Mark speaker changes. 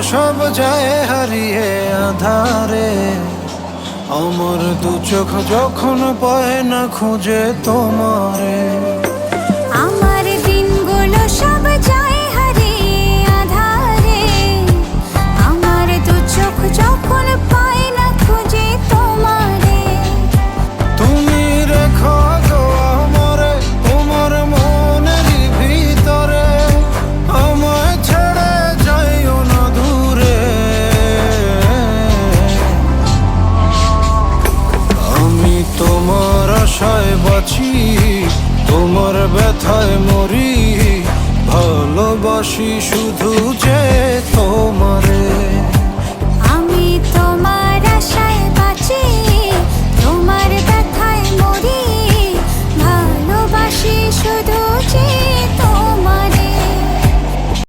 Speaker 1: সব যায় হারিয়ে আধারে। আমার দু চোখ যখন পায় না খুঁজে তোমারে।
Speaker 2: আমার দিনগুলো সব যায় হারিয়ে আঁধারে। আমার দু চোখ যখন পায় না খুঁজে তোমারে।
Speaker 1: তুমি রেখো গো আমারে তোমার মনেরই ভিতরে, আমায় ছেড়ে যাইও না দূরে। আমি তোমার আশায় বাঁচি, তোমার ব্যথায় মরি, ভালোবাসি শুধু যে তোমার।